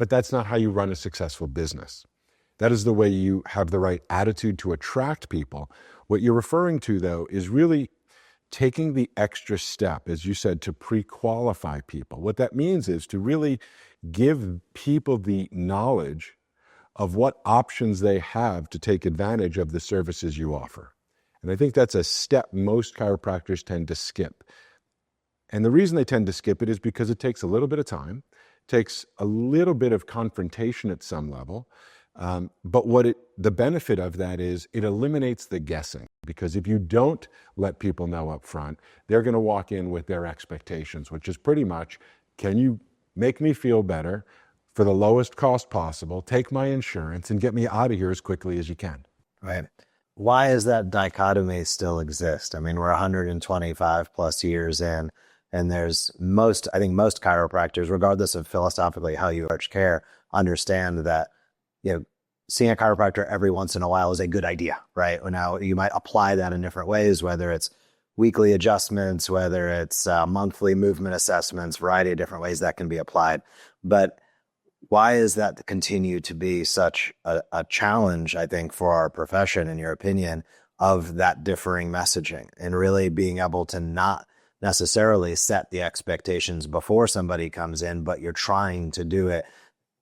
but that's not how you run a successful business. That is the way you have the right attitude to attract people. What you're referring to, though, is really taking the extra step, as you said, to pre-qualify people. What that means is to really give people the knowledge of what options they have to take advantage of the services you offer. And I think that's a step most chiropractors tend to skip. And the reason they tend to skip it is because it takes a little bit of time, takes a little bit of confrontation at some level. But the benefit of that is it eliminates the guessing, because if you don't let people know up front, they're going to walk in with their expectations, which is pretty much, can you make me feel better for the lowest cost possible, take my insurance, and get me out of here as quickly as you can. Right. Why does that dichotomy still exist? I mean, we're 125 plus years in, and I think most chiropractors, regardless of philosophically how you approach care, understand that, seeing a chiropractor every once in a while is a good idea, right? Now, you might apply that in different ways, whether it's weekly adjustments, whether it's monthly movement assessments, variety of different ways that can be applied. But why is that continue to be such a challenge, I think, for our profession, in your opinion, of that differing messaging and really being able to not necessarily set the expectations before somebody comes in, but you're trying to do it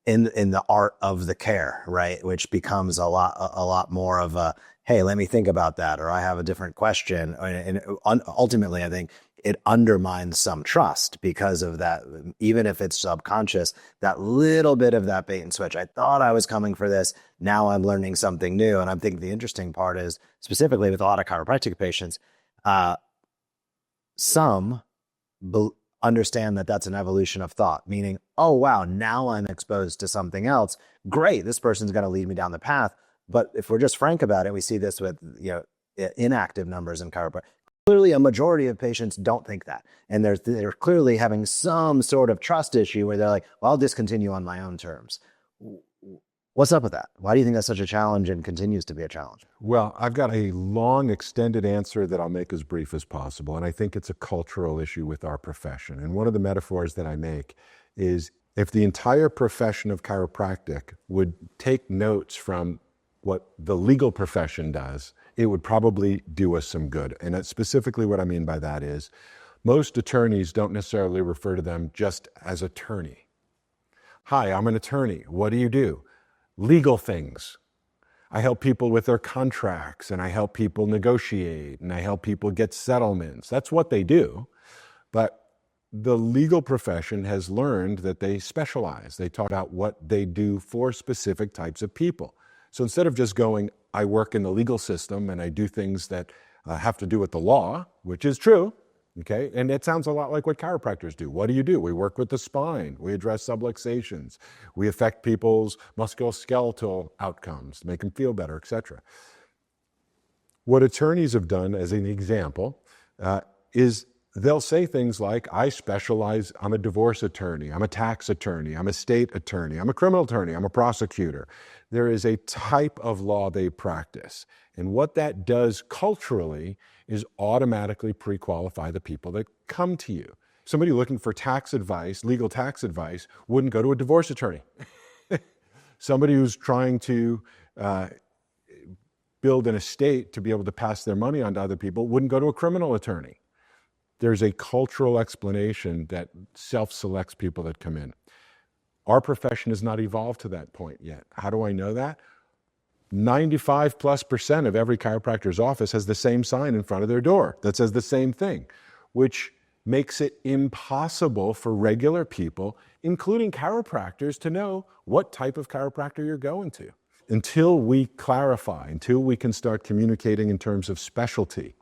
in the art of the care, right? Which becomes a lot more of a, hey, let me think about that, or I have a different question. And ultimately, I think it undermines some trust because of that, even if it's subconscious, that little bit of that bait and switch. I thought I was coming for this. Now I'm learning something new. And I'm thinking the interesting part is, specifically with a lot of chiropractic patients, some understand that that's an evolution of thought, meaning, oh, wow, now I'm exposed to something else. Great, this person's going to lead me down the path. But if we're just frank about it, we see this with inactive numbers in chiropractic. Clearly, a majority of patients don't think that. And they're clearly having some sort of trust issue where they're like, well, I'll discontinue on my own terms. What's up with that? Why do you think that's such a challenge and continues to be a challenge? Well, I've got a long, extended answer that I'll make as brief as possible. And I think it's a cultural issue with our profession. And one of the metaphors that I make is, if the entire profession of chiropractic would take notes from what the legal profession does, it would probably do us some good. And specifically what I mean by that is, most attorneys don't necessarily refer to them just as attorney. Hi, I'm an attorney. What do you do? Legal things. I help people with their contracts, and I help people negotiate, and I help people get settlements. That's what they do. But the legal profession has learned that they specialize. They talk about what they do for specific types of people. So instead of just going, I work in the legal system and I do things that have to do with the law, which is true, okay? And it sounds a lot like what chiropractors do. What do? We work with the spine. We address subluxations. We affect people's musculoskeletal outcomes, make them feel better, etc. What attorneys have done, as an example, is they'll say things like, I specialize, I'm a divorce attorney, I'm a tax attorney, I'm a state attorney, I'm a criminal attorney, I'm a prosecutor. There is a type of law they practice. And what that does culturally is automatically pre-qualify the people that come to you. Somebody looking for tax advice, legal tax advice, wouldn't go to a divorce attorney. Somebody who's trying to build an estate to be able to pass their money on to other people wouldn't go to a criminal attorney. There's a cultural explanation that self-selects people that come in. Our profession has not evolved to that point yet. How do I know that? 95+% of every chiropractor's office has the same sign in front of their door that says the same thing, which makes it impossible for regular people, including chiropractors, to know what type of chiropractor you're going to. Until we clarify, until we can start communicating in terms of specialty,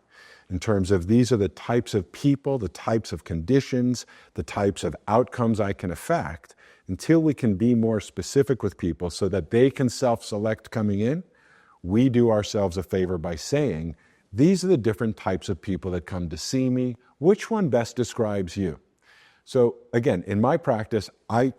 in terms of these are the types of people, the types of conditions, the types of outcomes I can affect, until we can be more specific with people so that they can self-select coming in, we do ourselves a favor by saying, these are the different types of people that come to see me. Which one best describes you? So again, in my practice, I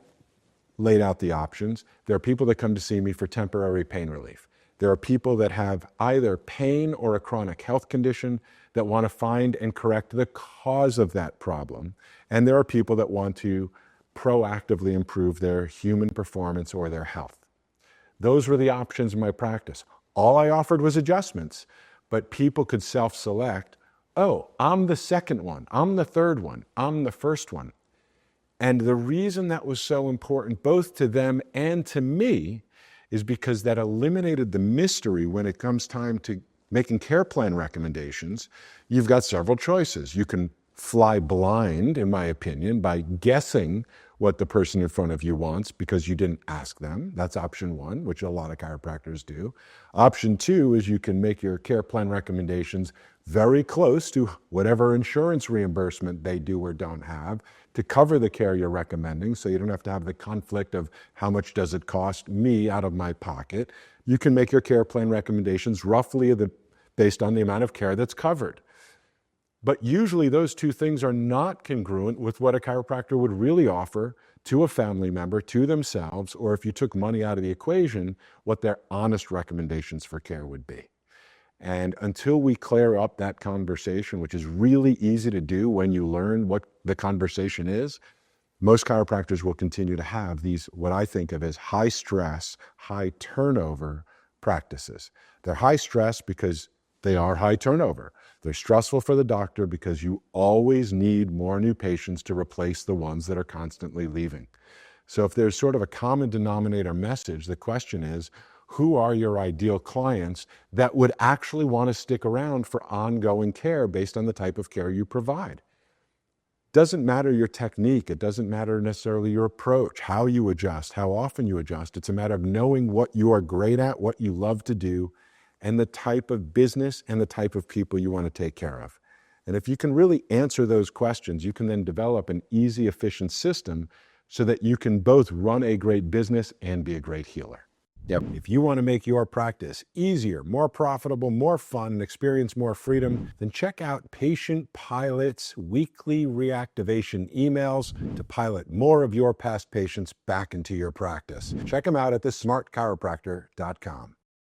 laid out the options. There are people that come to see me for temporary pain relief. There are people that have either pain or a chronic health condition that want to find and correct the cause of that problem. And there are people that want to proactively improve their human performance or their health. Those were the options in my practice. All I offered was adjustments, but people could self-select, oh, I'm the second one, I'm the third one, I'm the first one. And the reason that was so important, both to them and to me, is because that eliminated the mystery when it comes time to making care plan recommendations. You've got several choices. You can fly blind, in my opinion, by guessing what the person in front of you wants because you didn't ask them. That's option one, which a lot of chiropractors do. Option two is you can make your care plan recommendations very close to whatever insurance reimbursement they do or don't have to cover the care you're recommending, so you don't have to have the conflict of how much does it cost me out of my pocket. You can make your care plan recommendations roughly based on the amount of care that's covered. But usually those two things are not congruent with what a chiropractor would really offer to a family member, to themselves, or if you took money out of the equation, what their honest recommendations for care would be. And until we clear up that conversation, which is really easy to do when you learn what the conversation is, most chiropractors will continue to have these, what I think of as high stress, high turnover practices. They're high stress because they are high turnover. They're stressful for the doctor because you always need more new patients to replace the ones that are constantly leaving. So if there's sort of a common denominator message, the question is, who are your ideal clients that would actually want to stick around for ongoing care based on the type of care you provide? Doesn't matter your technique. It doesn't matter necessarily your approach, how you adjust, how often you adjust. It's a matter of knowing what you are great at, what you love to do, and the type of business and the type of people you want to take care of. And if you can really answer those questions, you can then develop an easy, efficient system so that you can both run a great business and be a great healer. Yep. If you want to make your practice easier, more profitable, more fun, and experience more freedom, then check out Patient Pilot's weekly reactivation emails to pilot more of your past patients back into your practice. Check them out at thesmartchiropractor.com.